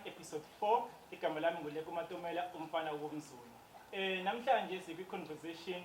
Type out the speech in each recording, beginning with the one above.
episode 4 igama lami nguleko Matomela umfana womzulu. Namhlanje sikwi-conversation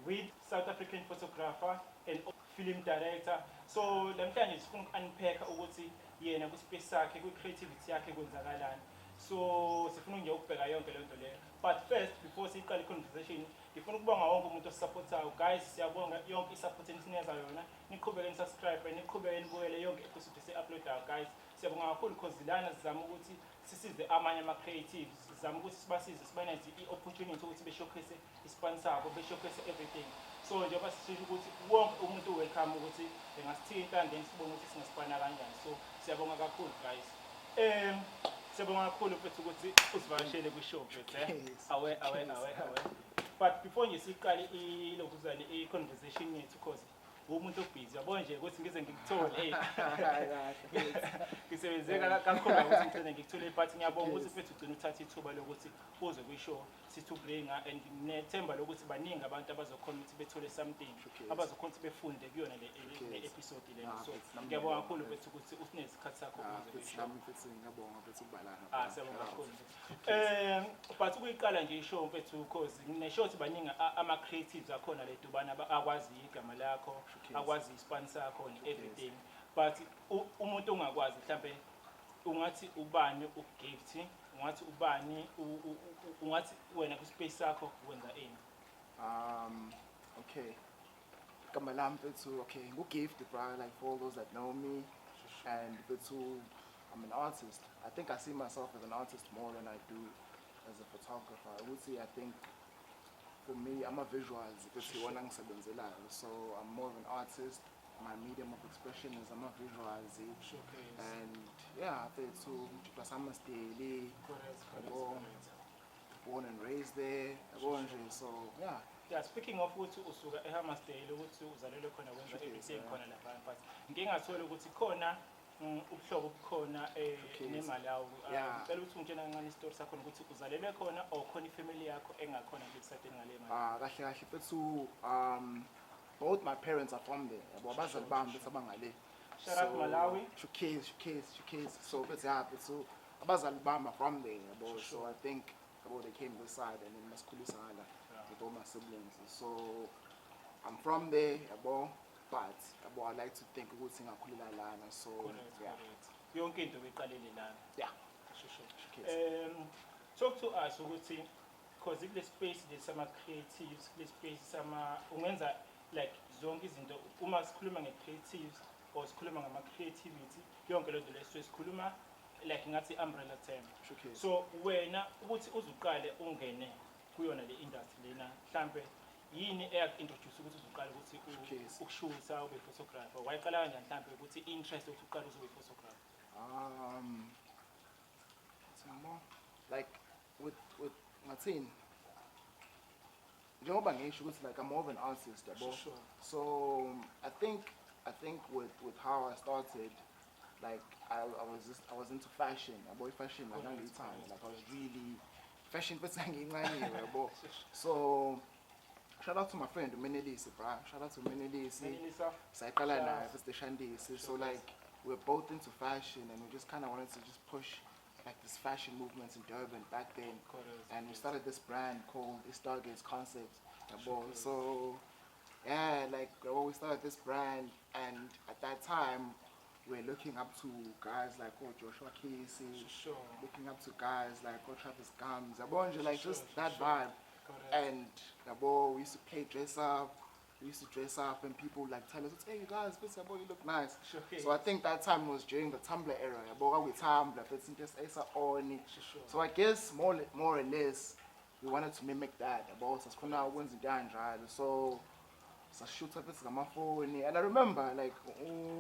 with South African photographer and film director. So namhlanje sifuna uku-unpack ukuthi yena ku-space sakhe kwi-creativity yakhe kwenzakalani. So sifuna nje ukubheka yonke le nto leyo. But first, before siqale i-conversation, ngifuna ukubonga wonke umuntu osupportayo. Guys, siyabonga yonke i-support eninikeza yona. Niqhubeke nisubscribe, niqhubeke nibukele yonke episode esi-uploadayo guys. Siyabonga kakhulu because lana sizama ukuthi sisize amanye ama-creatives. Sizama ukuthi sibasize sibaneze i-opportunity ukuthi be-showcase ispan sabo, be-showcase everything. So njengoba sisho ukuthi wonke umuntu welcome ukuthi engasithinta then sibone ukuthi singasipana kanjani. So siyabonga kakhulu guys. Siyabonga kakhulu mfethu ukuthi usivakashele kwi-show mfethu. Awe. But before nje siqale ilokuzana i-conversation yethu because umuntu obhizi yabona nje ukuthi ngize ngikuthole ngisebenzeka kakhulu ukuthi ngithole ngikuthole but ngiyabonga ukuthi mfethu ugcina uthatha ithuba lokuthi uze kwi-show sithubringa and nethemba lokuthi baningi abantu abazokhona ukuthi bethole something abazokhona ukuthi befunde kuyona le episode le. So ngiyabonga kakhulu mfethu ukuthi usinesikhathi sakho ukuze kwi-show. Ngiyabonga mfethu ukubalana. Siyabonga kakhulu. But ukuyiqala nje i-show mfethu because ngisho ukuthi baningi ama-creatives akhona le dubana akwazi igama lakho akwazi ispan sakho and everything. But umuntu ongakwazi mhlambe ungathi ubani ugift ungathi ubani ungathi wena ku-space sakho wenza ini? Okay. Igama lami mfethu, okay, ngu-gift bro, like for all those that know me. And mfethu, I'm an artist. I think I see myself as an artist more than I do as a photographer. I would say I think for me, I'm a visualizer. So I'm more of an artist. My medium of expression is I'm a visualizer. And yeah, I think so. Plus I'm a stay born and raised there. So yeah. Yeah, speaking of ukuthi usuka eHammersdale ukuthi uzalelwe khona wenza everything khona lapha but ngingathola ukuthi khona ubuhlobo bukhona nemali yawo. Ngicela ukuthi ungitshela kancane istory sakho ukuthi uzalelwe khona or khona ifamily yakho engakhona ngekusathe ngale mali. Kahle mfethu, both my parents are from there. Yabo abazali bami bese abangale. Shout out Malawi. Showcase. So bese mfethu abazali bami are from there. Yabo so I think they came this side and then masikhulisa ngala with all my siblings. So I'm from there, yabo. But I like to think ukuthi ngakhulela lana. So yeah. Yonke into beqalele lana. Yeah. Sure. Talk to us ukuthi because in the space there's some creatives, the space sama ungenza like zonke izinto uma sikhuluma nge-creatives or sikhuluma ngama-creativity yonke lento leso sikhuluma like ngathi umbrella term. So wena ukuthi uzuqale ungene kuyona le industry lena mhlambe yini eyaku-introduce ukuthi uzuqala ukuthi ukushuta ube photographer? Wayiqala kanjani mhlambe ukuthi interest ukuthi uqale ube photographer? Like with Martin, njengoba ngisho ukuthi like I'm more of an artist, yabo. So I think with how I started, like I was into fashion. About fashion like all the time. Like I was really fashion yabo. So shout out to my friend Menelisi, bro. Shout out to Menelisi. Sayqala naye first Shandisi. So like we're both into fashion and we just kind of wanted to just push like this fashion movement in Durban back then. And we started this brand called Stargaze Concepts. So yeah, like we started this brand and at that time we're looking up to guys like Joshua Casey, looking up to guys like Travis Gums, like just that vibe. And we used to play dress up. We used to dress up and people like tell us, hey you guys, you look nice. So I think that time was during the Tumblr era. So I guess more or less we wanted to mimic that. So I shoot up my phone and I remember like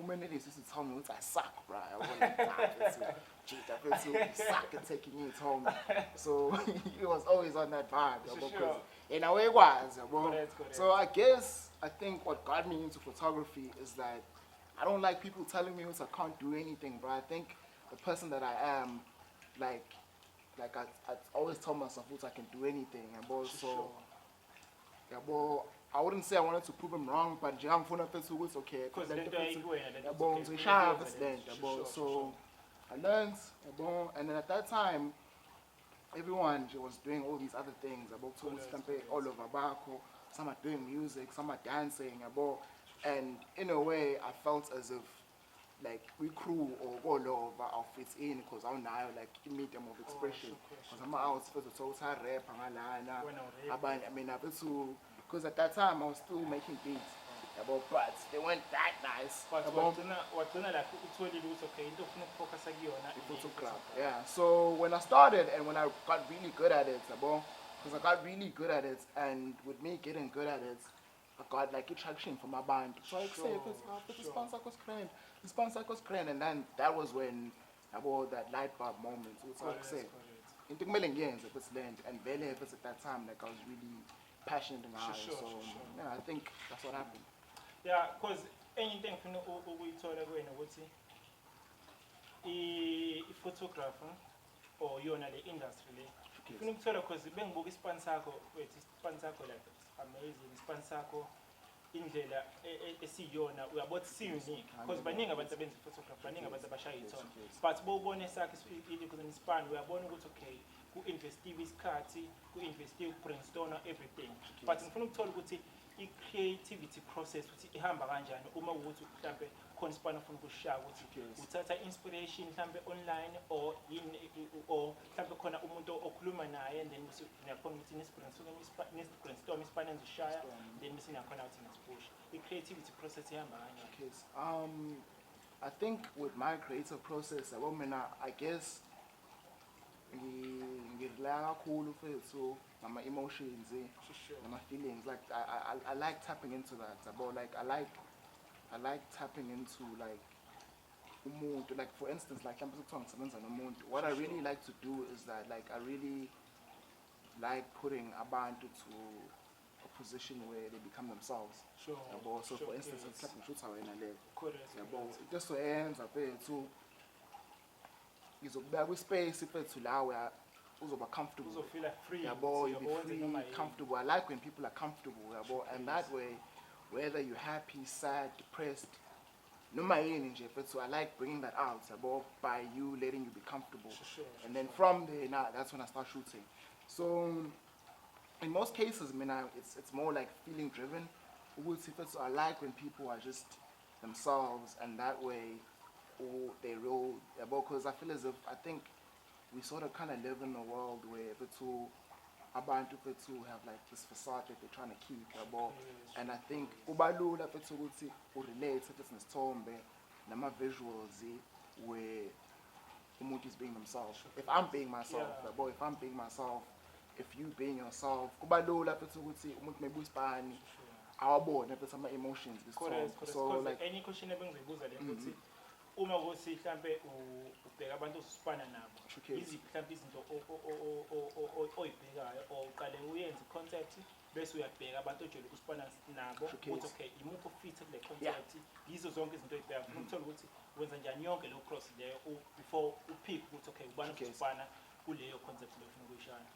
many days used to tell me I suck, bro. I was like, suck at taking it home. So he was always on that vibe. In a way it was. So I think what got me into photography is that I don't like people telling me I can't do anything, bro. I think the person that I am, like I always tell myself I can do anything. So I wouldn't say I wanted to prove him wrong, but I'm okay. So I learned, and then at that time, everyone was doing all these other things about all over Bako. Some are doing music, some are dancing, and in a way, I felt as if like we crew or all over outfits in because I now like medium of expression. Because I'm out for the total rap, I mean, because at that time I was still making beats. But they weren't that nice. Yeah. So when I started and when I got really good at it, because I got really good at it, and with me getting good at it, I got like attraction from my band. So I say, the sponsor was grand, and then that was when I bought that light bulb moment. So I say, in the million years if it's land, and barely if it's at that time, like I was really passionate about it. So yeah, I think that's what happened. Yeah, because anything from we told again, what's a photographer or you're in the industry. If you tell because the bank book is sponsor, like amazing sponsor in the CEO now, we are both unique because by name about the bench photographer, by name about the Bashai. But Bobone Sak is in span, we are born with okay, who invested with Kati, who invested Princeton or everything. But in front of told creativity process ukuthi ihamba kanjani uma ukuthi mhlambe khona isipana ufuna ukushawa ukuthi uthatha inspiration mhlambe online or mhlambe khona umuntu okhuluma naye and then uyakhona ukuthi brainstorm isipana enzoshaya then bese niyakhona ukuthi nisipush i-creativity process ihamba kanjani. I think with my creative process I guess ngidlala kakhulu fethu my emotions, my feelings. Like I like tapping into that. Like I like tapping into like umuntu. Like for instance, like what I really like to do is that like I really like putting a band to a position where they become themselves. Sure. So for instance, it's like it just so ends up there too. Is a space if it's where uzoba comfortable. Also feel like free. You'll be free, comfortable. I like when people are comfortable, and that way, whether you're happy, sad, depressed, no matter so I like bringing that out by you letting you be comfortable. And then from there, now that's when I start shooting. So in most cases, it's more like feeling driven. So I like when people are just themselves, and that way, they roll. Because I feel as if we sort of kind of live in a world where abantu have like this facade that they're trying to keep, and I think ubalula ukuthi relate to this nisithombe nama visuals where umuntu is being themselves. If I'm being myself, if you being yourself, kubalula ukuthi umuntu mebuspani awabone ama emotions this so like any question ebengizibuza le ukuthi uma ukuthi mhlambe ubheka abantu osipana nabo iziphi mhlambe izinto oyibhekayo oqale uyenze concept bese uyabheka abantu ojele ukusipana nabo ukuthi okay imuphi ofit kule concept yizo zonke izinto oyibheka ufuna ukuthola ukuthi wenza njani yonke lo cross leyo before upick ukuthi okay ubani ukusipana kuleyo concept le ufuna ukuyishaya.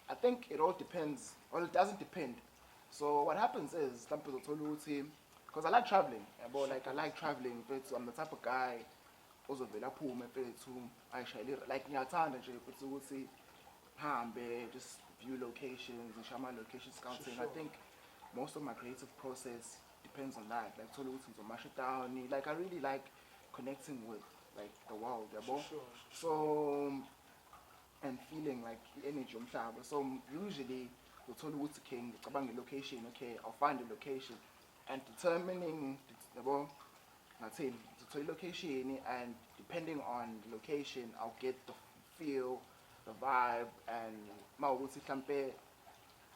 I think it all depends, or it doesn't depend. So what happens is some people tell you because I like traveling, like I like traveling. I'm the type of guy also like just view locations and show my location scouting. I think most of my creative process depends on that. Like like I really like connecting with like the world, so and feeling like the energy. So usually we'll tell you king the location. Okay, I'll find the location. And determining the location, and depending on the location, I'll get the feel, the vibe, and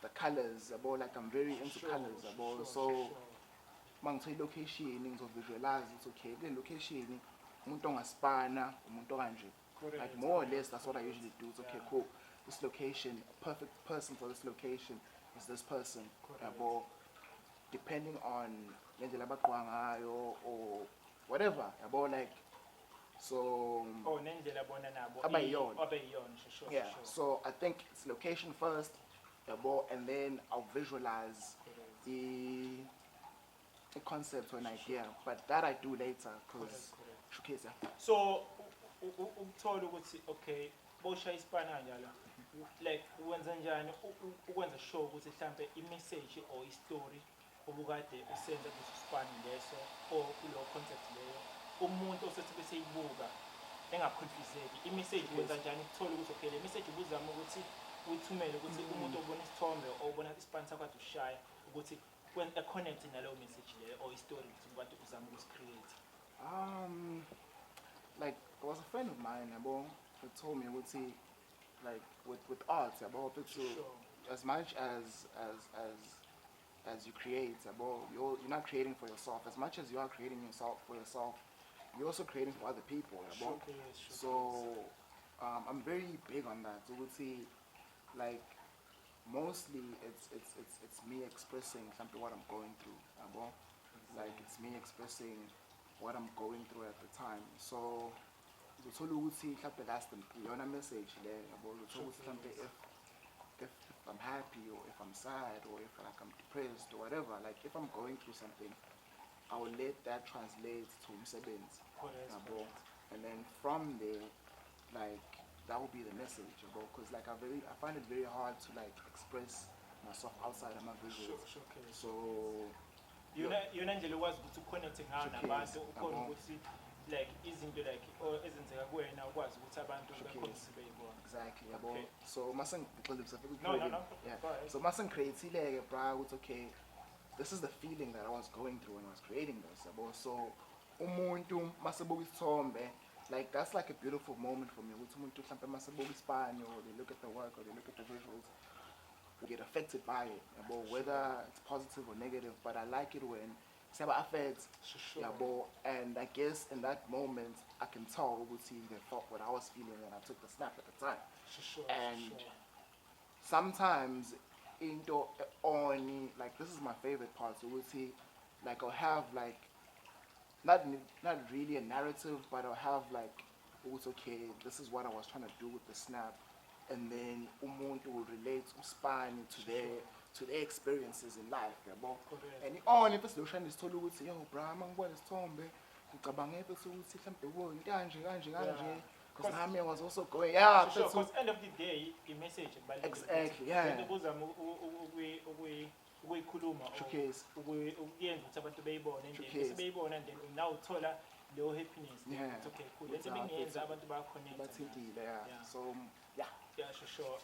the colors. Like I'm very into colors. So, location, visualize it's okay. The location, like more or less, that's what I usually do. It's okay, cool. This location, perfect person for this location is this person. Depending on or whatever, like so. Yeah. So I think it's location first, and then I'll visualize the concept or an idea. But that I do later, because showcase. So ukuthola ukuthi okay bosha isipana njalo like wenza njani ukwenza sure ukuthi mhlambe i-message or i-story obukade usenza kuso sipani leso or kulo concept leyo umuntu osethi bese ibuka engaconfuseki i-message wenza njani ukuthola ukuthi okay le message ubuzama ukuthi uyithumele ukuthi umuntu obona isithombe or obona isipani sakho kade ushaya ukuthi when connect naleyo message leyo or i-story ukuthi abantu uzama ukucreate. Like there was a friend of mine who told me like with art about as much as you create you're not creating for yourself as much as you are creating for yourself you're also creating for other people so I'm very big on that so like mostly it's me expressing something what I'm going through like it's me expressing what I'm going through at the time. So that's the message there if I'm happy or if I'm sad or if like I'm depressed or whatever, like if I'm going through something, I will let that translate to Msebenzi. And then from there, like that will be the message because like I find it very hard to like express myself outside of my visuals. So yona nje lokwazi ukuthi uconnect ngayo nabantu ukhona ukuthi like izinto like ezenzeka kuwena ukwazi ukuthi abantu bekhonise beyibona. Exactly so so mase creative bra ukuthi okay this is the feeling that I was going through when I was creating this so umuntu mase buka isithombe like that's like a beautiful moment for me ukuthi umuntu mhlambe mase buka isipani or they look at the work or they look at the visuals get affected by it whether it's positive or negative but I like it when affects and I guess in that moment I can tell they felt what I was feeling when I took the snap at the time and sometimes into only like this is my favorite part so like I'll have like not really a narrative but I'll have like okay this is what I was trying to do with the snap and then umuntu will relate uSpani to their experiences in life and only if solution is told ukuthi yo bra mangibona isithombe ngicabanga ukuthi mhlambe kanje because nami was also going because end of the day the message exactly ubuzama ukuyikhuluma ukuyenza ukuthi abantu beyibone and beyibona and now uthola leyo happiness it's okay cool lento bengiyenza abantu bayaconnect so yeah sure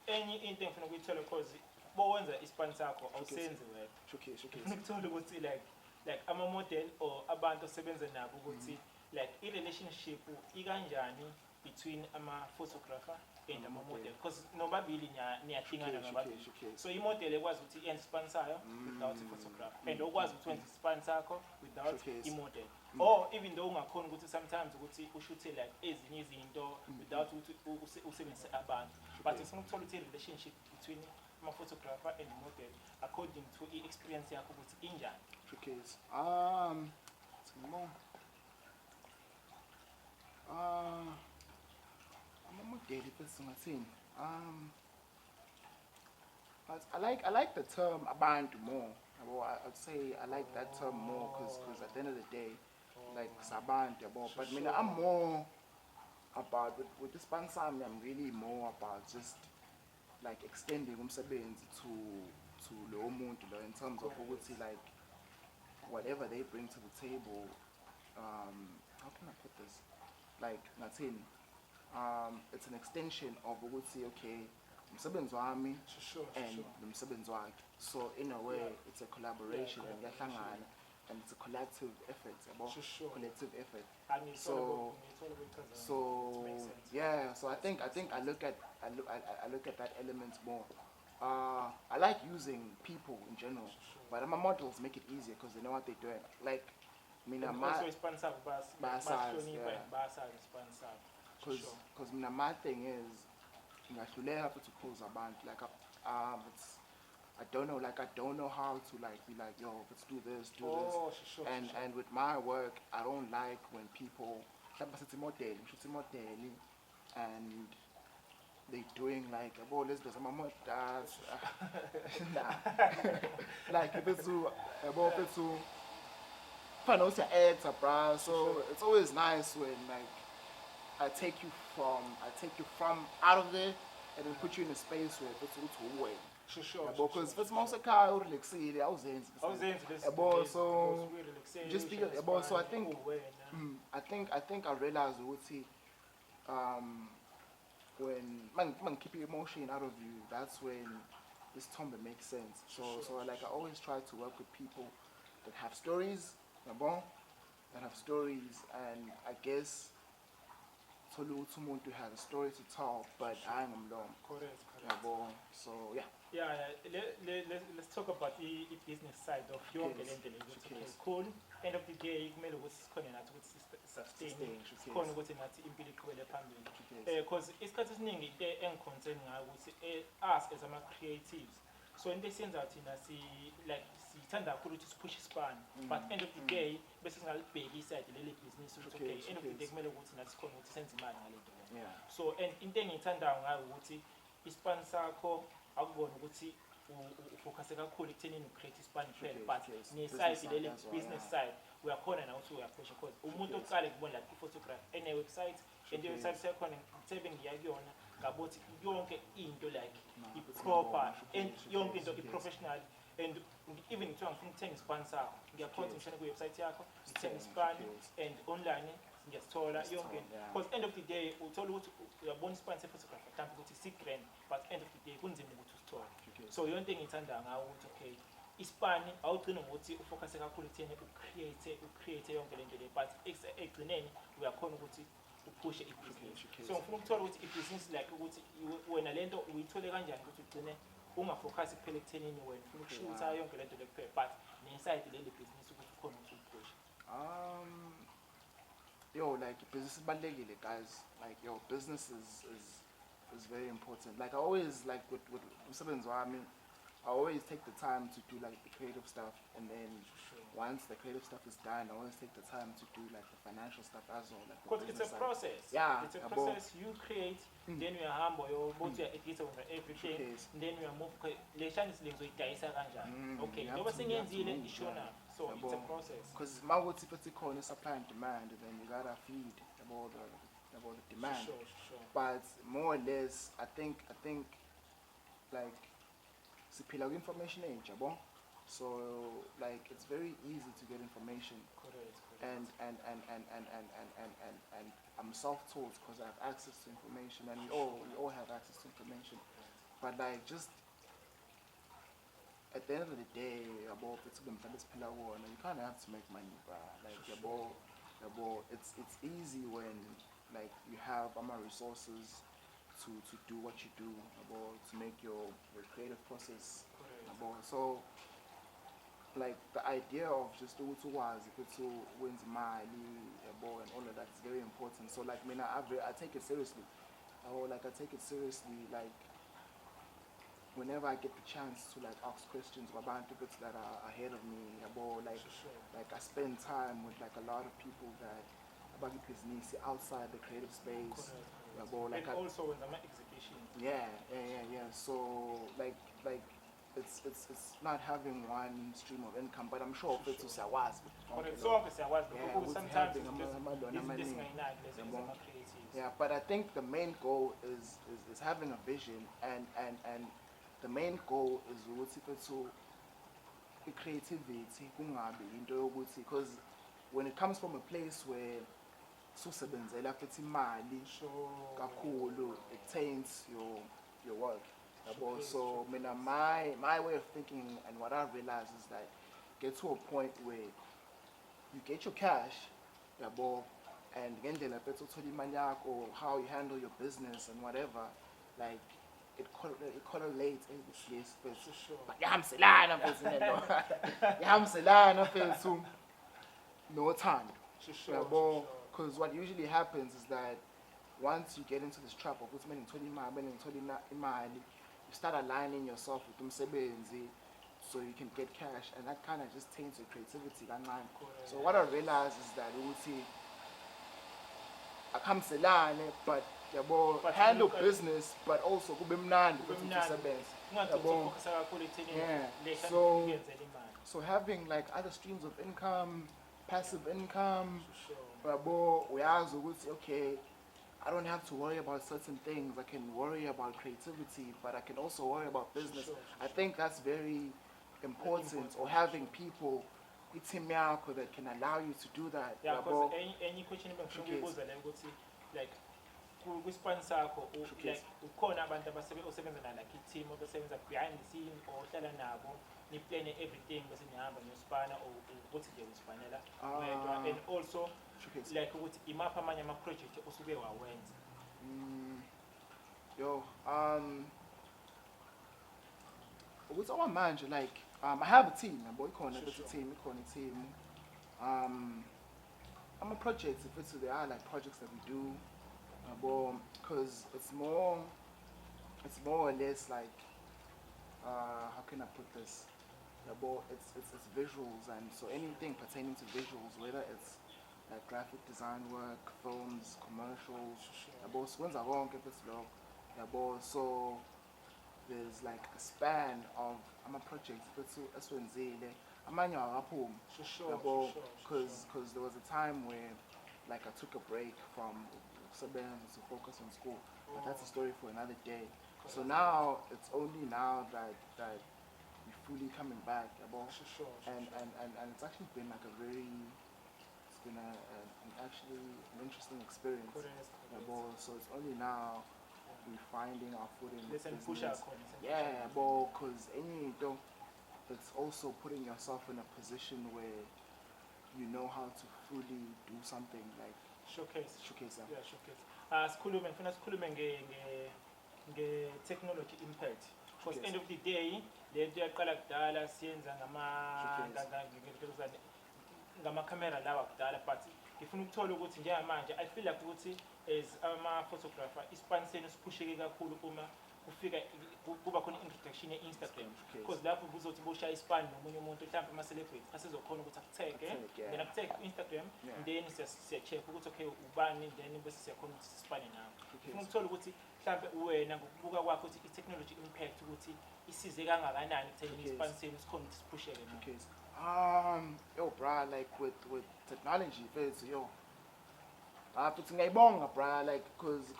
enye into engifuna ukuyithola because bowenza isipani sakho awusenzi wena ufuna ukuthola ukuthi like ama model or abantu osebenza nabo ukuthi like I relationship ikanjani between ama photographer and ama model because nobabili niyahlingana ngabantu so I model ekwazi ukuthi yenze isipani sayo without a photographer and ukwazi ukuthi wenze isipani sakho without I model or even though ungakhona ukuthi sometimes ukuthi ushoot like ezinye izinto without ukuthi usebenzise abantu but it's not totally a relationship between my photographer and model according to the experience yakho ukuthi injani showcase I'm a model person I like the term abantu more I'd say I like that term more because at the end of the day like sabantu but I mean I'm more about with this band I'm really more about just like extending umsebenzi to lo muntu lo in terms of ukuthi like whatever they bring to the table how can I put this like ngathini it's an extension of ukuthi okay umsebenzi wami and umsebenzi wakhe so in a way it's a collaboration and yahlangana and it's a collective effort collective effort so yeah so I think I look at that element more I like using people in general but my models make it easier because they know what they're doing like I mean because my thing is ngiyahluleka futhi ukuphuza abantu like I don't know how to like be like yo let's do this and with my work I don't like when people and they doing like let's do some more like if it's find out your actor, bruh. So it's always nice when like I take you from out of there and then put you in a space where it's all way. Sure. Because if it's most of car relaxing, I was in. So just be so I think I realized when man keep your emotion out of you, that's when this tombe makes sense. So like I always try to work with people that have stories, that have stories, and I guess Tolu has a story to tell, but I am alone. Correct. So yeah. Yeah, let's talk about the business side of your cool. End of the day, kumele ukuthi sikhona nathi ukuthi sustain sikhona ukuthi nathi impilo iqhubele phambili. Because isikhathi esiningi into engiconcern ngayo ukuthi us as ama creatives, so into esiyenza thina sithanda kakhulu ukuthi sipush ispan, but end of the day bese singalibheki iside leli business ukuthi okay, end of the day kumele ukuthi nathi sikhona ukuthi senze imali ngale nto. So and into engiyithandayo ngayo ukuthi ispan sakho akubona ukuthi ufocus kakhulu ekuthenini ucreate ispan kuphela, but neside leli business side uyakhona na ukuthi uyapusha because umuntu oqale kubona like i-photography ene-website and i-website sekhona ngithe ngiyakuyona ngabothi yonke into like i-proper and yonke into i-professional and even ngithiwa ngifuna ukuthenga ispan sakho ngiyakhona ngishane ku-website yakho ngithenga ispan and online ngiyasithola yonke because end of the day uthola ukuthi uyabona ispan se-photography mhlawumbe ukuthi $6,000 but end of the day kunzima ukuthi usithole. So yonke engiyithanda ngawo ukuthi okay ispani awugcina ngokuthi ufocus kakhulu ekutheni ucreate yonke lento le, but ekugcineni uyakhona ukuthi uphushe i-business. So ngifuna ukuthola ukuthi i-business like ukuthi wena lento uyithole kanjani ukuthi ugcine ungafocus kuphela ekuthenini wena ufuna ukushuta yonke lento le kuphela, but neside leli business ukuthi ukhona ukuthi uphushe. Like business is guys. Like business is very important. Like I always like with I always take the time to do like the creative stuff, and then once the creative stuff is done, I always take the time to do like the financial stuff as well. Like because it's a process. Yeah, it's a process. You create, then you are humble. You both your editor over everything. Then you are move. Leishan is linked with Daisa Ganja. Okay, no one singing Zile is shown up. So it's a process. Because my what's typical is supply and demand, and then you gotta feed about the demand. Sure. But more or less, I think like siphila information age, so like it's very easy to get information. Correct. And I'm self-taught because I have access to information, and we all have access to information. But like just at the end of the day, you kind of have to make money, bro. Like it's easy when like you have resources to do what you do, to make your creative process. So like the idea of just to wins money and all of that is very important. So like I take it seriously. I take it seriously like whenever I get the chance to like ask questions about people that are ahead of me, like I spend time with like a lot of people that about business outside the creative space. Like and also in the exhibition. Yeah. So like it's not having one stream of income, but I'm sure it's also was. But it's obviously was because sometimes it's yeah, but I think the main goal is having a vision and the main goal is to creativity because when it comes from a place where susebenzela futhi imali kakhulu, it taints your work. So my way of thinking and what I realize is that get to a point where you get your cash, and or how you handle your business and whatever, like it correlates in this case. But no time. Because what usually happens is that once you get into this trap of what's meaning 20 you start aligning yourself with them so you can get cash, and that kind of just taints your creativity. So what I realized is that I come but handle business, but also so having like other streams of income, passive income. Sure. Uyazi ukuthi okay, I don't have to worry about certain things. I can worry about creativity, but I can also worry about business. I think that's very important, or having people, team yakho that can allow you to do that. Yeah, because any question like kwispan sakho like ukhona abantu osebenza nabo like i-team obesebenza behind the scene or ohlala nabo niplane everything bese nihamba niyosipana or ukuthi nje usipanela wedwa, and also like ukuthi imaphi amanye ama-project osuke wawenza. Ukuthi okwamanje like I have a team, yabo ikhona a team. Ama-projects if it's there are like projects that we do. Because it's more or less like how can I put this? It's visuals, and so anything pertaining to visuals, whether it's like graphic design work, films, commercials. So there's like a span of projects because there was a time where like I took a break from to focus on school, but that's a story for another day. So now it's only now that we're fully coming back, and it's actually been like an interesting experience. So it's only now we're finding our footing in this business. Yeah, because it's also putting yourself in a position where you know how to fully do something like showcase. Yeah, showcase. Sikhulume nge-technology impact. Because end of the day, le nto yaqala kudala siyenza ngama-camera lawa kudala, but ngifuna ukuthola ukuthi njengamanje I feel like ukuthi as ama-photographer ispan senu siphusheke kakhulu uma kufika kuba khona introduction ye-Instagram, because lapho kuzothi boshaya ispan nomunye umuntu mhlawumbe ama-celebrity asezokhona ukuthi akutag, then akutag ku-Instagram, then siya-check ukuthi okay ubani, then bese siyakhona ukuthi sispane nawe. Ngifuna ukuthola ukuthi mhlawumbe wena ngokubuka kwakho ukuthi i-technology impact ukuthi isize kangakanani ekutheni ispan senu sikhona ukuthi siphusheke nawe. Bro, like with technology, it's ngayibonga, bro, like because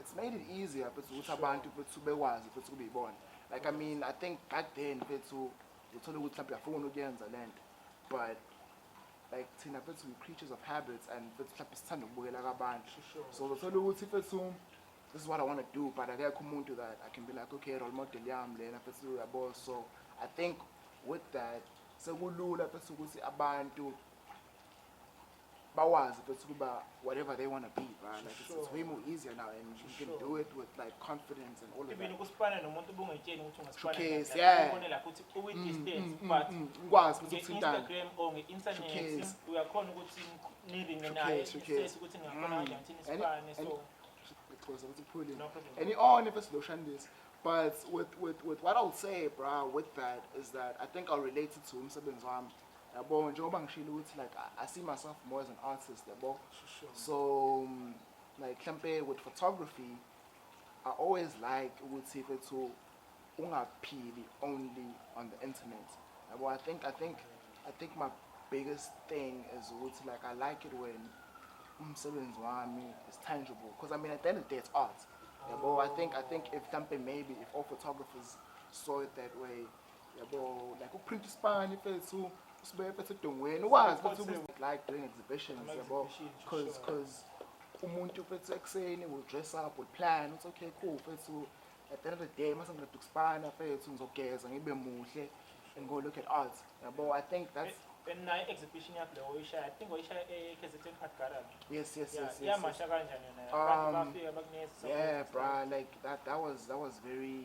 it's made it easier ukuthi abantu bekwazi ukubibona. Like I mean, I think back then uthola ukuthi mhlawumbe uyafuna ukuyenza lento, but like thina we creatures of habits, and mhlawumbe sithanda ukubukela kabantu. So uthola ukuthi this is what I want to do, but akekho umuntu that I can be like, okay, role model yami lena yabo. So I think with that sekulula ukuthi abantu bawazi whatever they want to be, right? Like it's way more easier now, and you can do it with like confidence and all of that. Even ukuspana nomuntu ubungayitsheni ukuthi ungaspana. Showcase, yeah. Ubonela ukuthi uwi-distance, but nge-Instagram or nge-internet uyakhona ukuthi nilinde naye stress ukuthi ningakhona kanjani thina ispane. So no problem. And on if it's this. But with what I would say, bro, with that is that I think I'll relate it to umsebenzi wami. Like I see myself more as an artist, so like with photography, I always like to ungapili only on the internet. I think my biggest thing is like I like it when umsebenzi wami is tangible, because I mean at the end of the day it's art. I think if maybe if all photographers saw it that way, like print span if it's like doing exhibitions, because umuntu ekuseni will dress up, will plan, it's okay, cool. At the end of the day, must have to expand and go look at art. I think that's and now exhibition I think yes. Yeah, yeah, bro, like that was very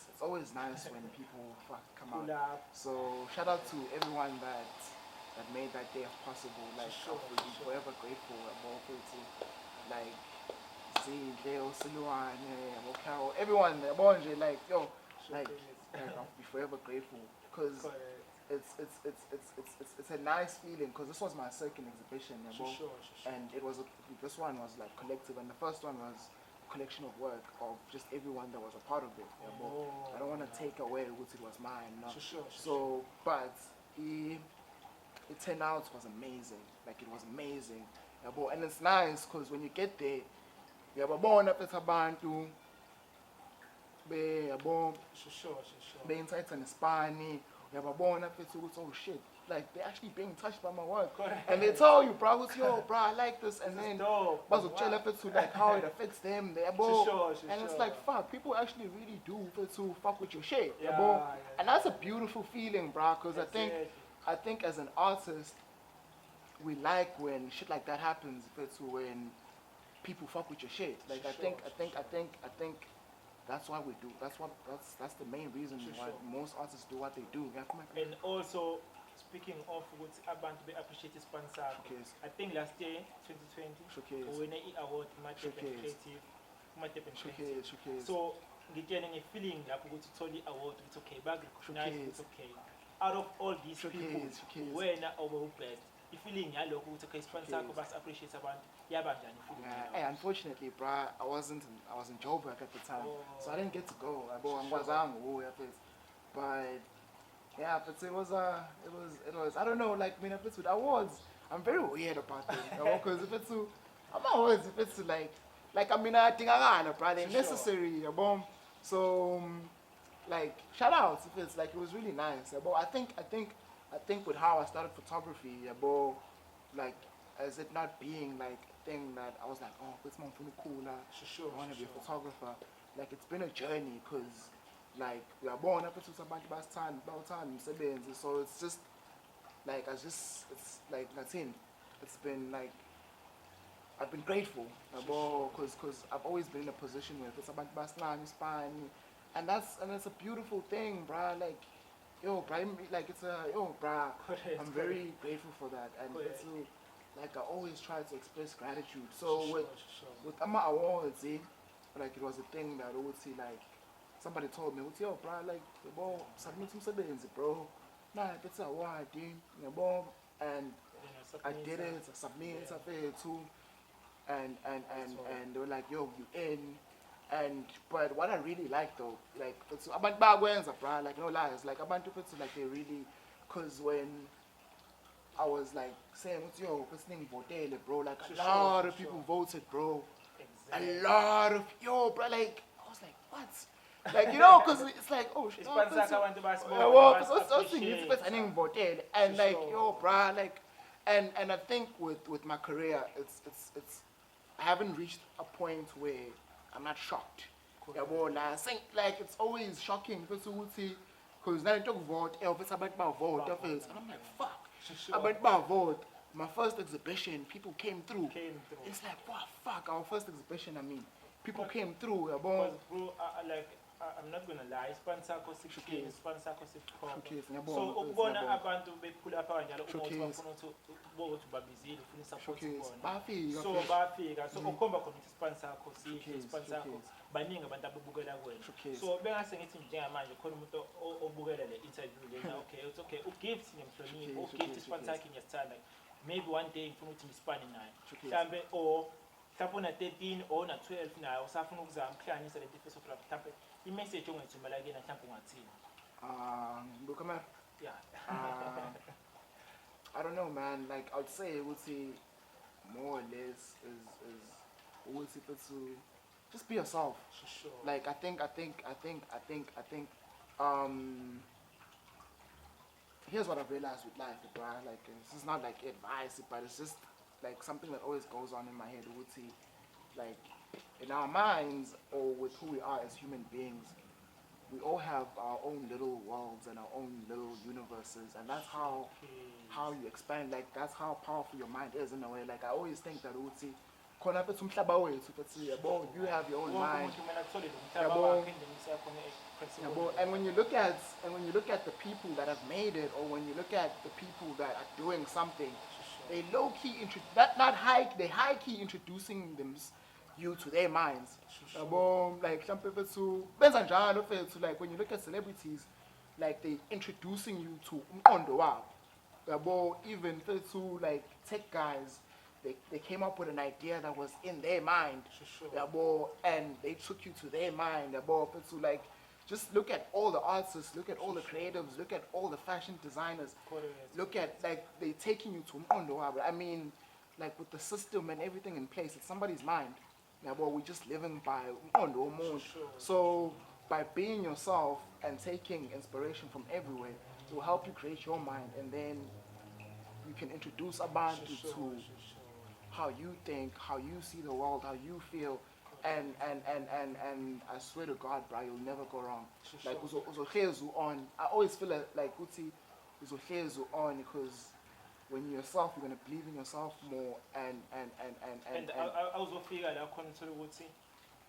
it's always nice when people come out. So shout out to everyone that made that day possible. Like I'll be forever grateful about it. Like Leo, Siluan, Carol, everyone, like I'll be forever grateful, because it's a nice feeling, because this was my second exhibition, and it was this one was like collective, and the first one was collection of work of just everyone that was a part of it. I don't want to take away what it was mine. No. So, but it turned out it was amazing. Like it was amazing. And it's nice because when you get there, you have a born up at abantu, be inside in Spani, you have a born up at oh shit. Like they're actually being touched by my work. And they tell you, bro, what's yo, bro, I like this, and then to like how it affects them, and it's like fuck, people actually really do to fuck with your shit. And that's a beautiful feeling, bro, because I think as an artist, we like when shit like that happens, when people fuck with your shit. Like I think that's why we do. That's the main reason why most artists do what they do. And also, speaking of what abantu be appreciate sponsor, I think last year 2020 we won an award creative, so ngitshene nge-feeling lapho ukuthi uthole i-award ukuthi okay bakurecognize ukuthi okay out of all these people wena obe-best i-feeling yalokho ukuthi okay sponsor sakho basi-appreciate abantu yabanjani i-feeling? Unfortunately, bro, I was in Joburg at the time, so I didn't get to go. But yeah, but it was I don't know, like if it's with awards, I'm very weird about it, because if it's like I think I bro, they're necessary, so like shout outs if it's like it was really nice, but I think with how I started photography, like as it not being like a thing that I was like, oh, it's more cool, I want to be a photographer. Like it's been a journey, because like we are born up to about time, so it's just like it's like nothing. It's been like I've been grateful, because I've always been in a position where it's about spine, and that's a beautiful thing, bruh. Like yo, bruh, like it's a yo, bruh. I'm very grateful for that, and it's like I always try to express gratitude. So with my awards, like it was a thing that I would see like. Somebody told me, yo, bro, like, submit some sebenzi, bro. Nah, that's a award, and I did it, I submitted it too, and they were like, yo, you in, but what I really like though, like, it's about bagwens, bro, like, no lies, like, about people, like, they really, because when I was like saying, yo, this thing voted, bro, like, a lot of people voted, bro, a lot of, yo, bro, like, I was like, what? Like, because it's like, oh shit. And like, yo, bruh, like, and I think with my career, it's I haven't reached a point where I'm not shocked. I think like it's always shocking because now you talk vote, it's about my vote, and I'm like, fuck, about my vote. My first exhibition, people came through. It's like, wow, fuck, our first exhibition. I mean, people came through. Like. I'm not gonna lie, sponsor kosi so ukubona abantu bephula apha njalo ukuthi bafuna ukuthi babizile ufuna support kubona so bafika so ukhomba khona ukuthi sponsor yakho sihle sponsor yakho baningi abantu ababukela kwena so bengase ngithi njengamanje khona umuntu obukela le interview lena okay it's okay ugift ngimhloniphi ugift sponsor yakhe ngiyasithanda maybe one day ngifuna ukuthi ngispane naye mhlambe mhlawumbe na 13 or na 12 nayo usafuna ukuzama ukuhlanganisa le face photography mhlawumbe i-message ongayithumela kuyena mhlawumbe ungathini? I don't know, man. Like I would say more or less is just be yourself. Like I think here's what I've realized with life, bro. Like this is not like advice, but it's just like something that always goes on in my head. Like in our minds or with who we are as human beings, we all have our own little worlds and our own little universes, and that's how you expand. Like that's how powerful your mind is in a way. Like I always think that you have your own mind. And when you look at the people that have made it, or when you look at the people that are doing something, they low key they high key introducing you to their minds. Like some people like when you look at celebrities, like they introducing you to umqondo wabo. Even to like tech guys, they came up with an idea that was in their mind, yabo, and they took you to their mind, yabo, to like, just look at all the artists, look at all the creatives, look at all the fashion designers, look at, like, they're taking you to Mondo. I mean, like, with the system and everything in place, it's somebody's mind. Yabo, we're just living by Mondo. So, by being yourself and taking inspiration from everywhere, it will help you create your mind, and then you can introduce abantu to how you think, how you see the world, how you feel, and I swear to God, bro, you'll never go wrong. Like uzohezu on. I always feel like uthi uzohezu on, because when you're yourself, you're gonna believe in yourself more, and I also feel like I can't tell you what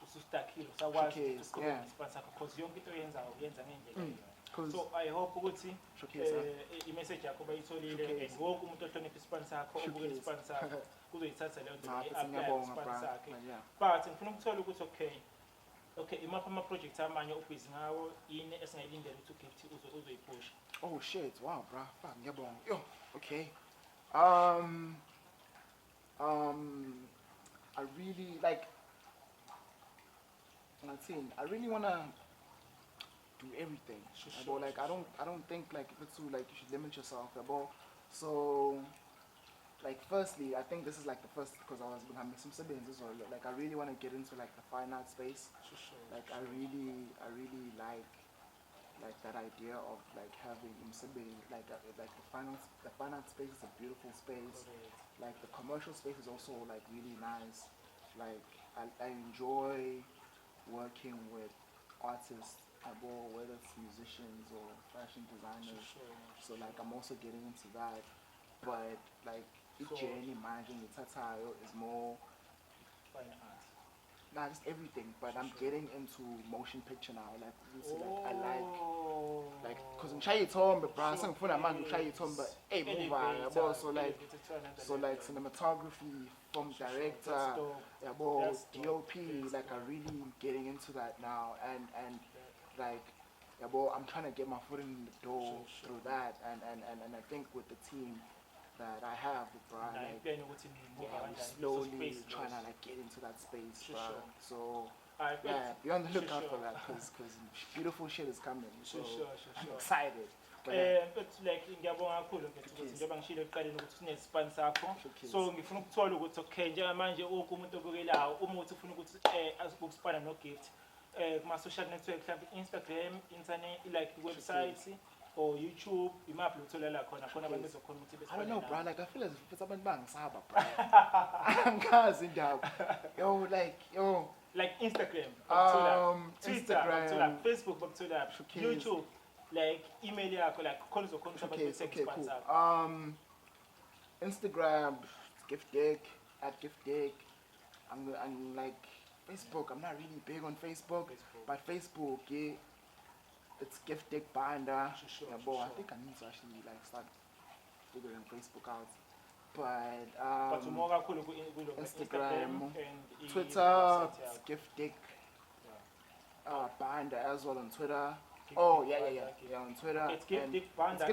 usustakile usakwazi ukuqhubeka ngesipani sakho because yonke into oyenzayo uyenza ngendlela. So I hope ukuthi i-message yakho bayitholile, and wonke umuntu ohlonipha isipani sakho obukela isipani sakho kuzoyithatha leyo nto i-apply isipani sakhe. But ngifuna ukuthola ukuthi okay imaphi ama-project amanye obhizi ngawo, yini esingayilindela ukuthi ugift uzoyiphusha? Oh shit, wow, bro, fuck, ngiyabonga. Yo, okay. I really like. I really wanna do everything. Like I don't think like if it's too, like, you should limit yourself. So, like, firstly, I think this is like the first, because I was behind some siblings, or like I really want to get into like the fine art space. Like I really like that idea of like having like the fine art space is a beautiful space. Like the commercial space is also like really nice. Like I enjoy working with artists, whether it's musicians or fashion designers. So like I'm also getting into that. But like Journey Managing Tatayo is more fine art. Not just everything, but I'm getting into motion picture now. Like I like cause I'm trying to but bro, I'm for a man who try to but hey move on. So like cinematography, film director, DOP, like I'm really getting into that now, and like I'm trying to get my foot in the door through that, and I think with the team that I have, bro, like, we're slowly trying to like get into that space, bro. So yeah, be on the lookout for that, because beautiful shit is coming. So I'm excited. But like ngiyabonga kakhulu ukuthi njengoba ngishilo ekuqaleni ukuthi unesipani sakho, so ngifuna ukuthola ukuthi okay njengamanje wonke umuntu obukelayo uma uthi ufuna ukuthi asibukusipana no gift kuma social network, mhlawumbe Instagram, internet, like website or YouTube, imaphi utholela khona abantu bezokhona ukuthi I don't know, bro, like I feel as if it's abantu bangisaba, bro. Angazi indaba. Yo, like Instagram, Twitter, Instagram, Facebook, YouTube, like email yakho, like khona uzokhona ukuthi okay, cool. Instagram, giftdick, @giftdick. I'm like Facebook. I'm not really big on Facebook. But Facebook, yeah, it's giftdick Banda. I think I need to actually like start figuring Facebook out. But Instagram, Twitter, it's giftdick Banda as well on Twitter. Oh yeah, on Twitter. It's giftdick Banda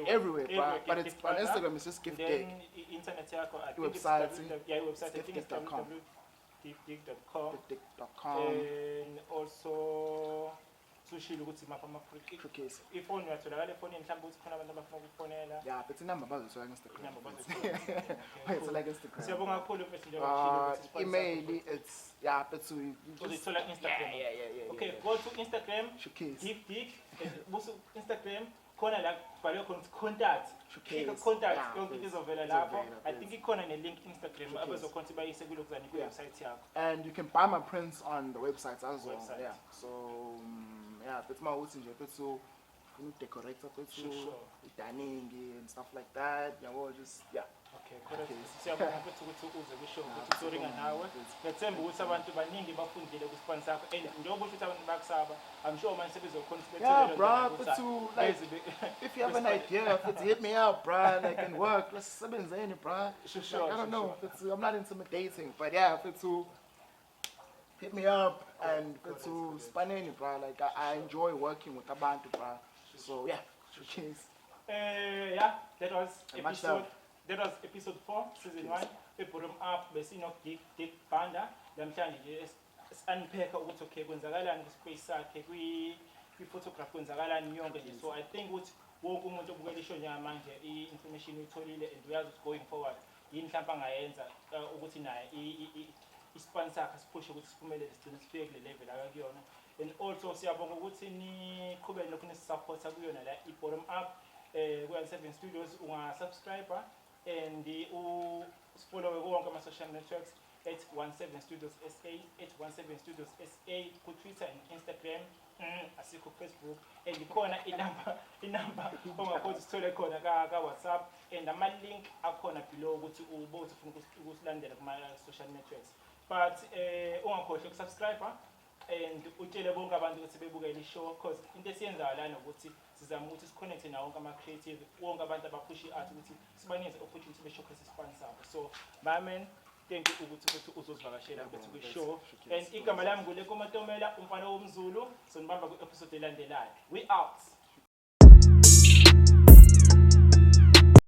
everywhere. But it's on Instagram. It's just giftdick. Then internet yako, I think website. Website. I think it's giftdick.com. And also sushilo ukuthi mapha ama-free ifoni uyatholakala efonini mhlawumbe ukuthi khona abantu abafuna ukufonela. Yeah, but inamba bazoyithola Instagram. It's like Instagram. Siyabonga kakhulu mfethu njengoba ushilo email, it's but you just Instagram. Yeah. Okay, go to Instagram. Giftdick. Busu Instagram. Khona la kubhalwe khona contact. Contact yonke into izovela lapho. I think ikhona ne-link Instagram abazokhona bayise kulokuzana ku-website yakho. And you can buy my prints on the website as well. Yeah. So it's my uthi nje bethu decorate bethu dining and stuff like that. Okay, correct. Siyabonga futhi ukuthi uze kusho ukuthi soringa nawe. Ngethemba ukuthi abantu baningi bafundile kusipani sakho, and njengoba ukuthi abantu bakusaba, I'm sure manje sebezokhona ukuthi yeah, bro, like, if you have an idea, hit me up, bro, like, and work. Let's sebenzeni, bro. Sure. I don't know. I'm not intimidating, but yeah, hit me up and spaneni, bro. Like I enjoy working with abantu, bro. So yeah, cheers. That was episode that was episode 4 season 1 we-bottom up besino-Dick Banda namhlanje nje unpack ukuthi okay kwenzakalani kwi-space sakhe kwi-photograph kwenzakalani yonke nje. So I think ukuthi wonke umuntu obukela ishow njengamanje i-information uyitholile and uyazi ukuthi going forward yini mhlawumbe angayenza ukuthi naye ispan sakhe siphushe ukuthi siphumelele sigcine sifike kule level akakuyona. And also siyabonga ukuthi niqhubele lokhu nisupporta kuyona la i-bottom up ku-7 Studios. Ungasubscribe and ufollow konke ama-social networks @17studios SA, @17studios SA ku-Twitter and Instagram, asikho Facebook, and ikhona inamba ongakwazi usithole khona ka-WhatsApp, and ama-link akhona below ukuthi ubothi ufuna ukusilandela kuma-social networks. But ungakhohlwa ukusubscribe and utshele bonke abantu ukuthi bebukele ishow, because into esiyenzayo lana ukuthi sizama ukuthi siconnecte nawo wonke ama-creative, wonke abantu abapush i-art ukuthi sibanikeze opportunity be-showcase ispan sabo. So my man, thank you ukuthi uzosivakashela bethu kwi-show, and igama lami ngule Komatomela umfana womZulu. So nibamba ku-episode elandelayo. We out.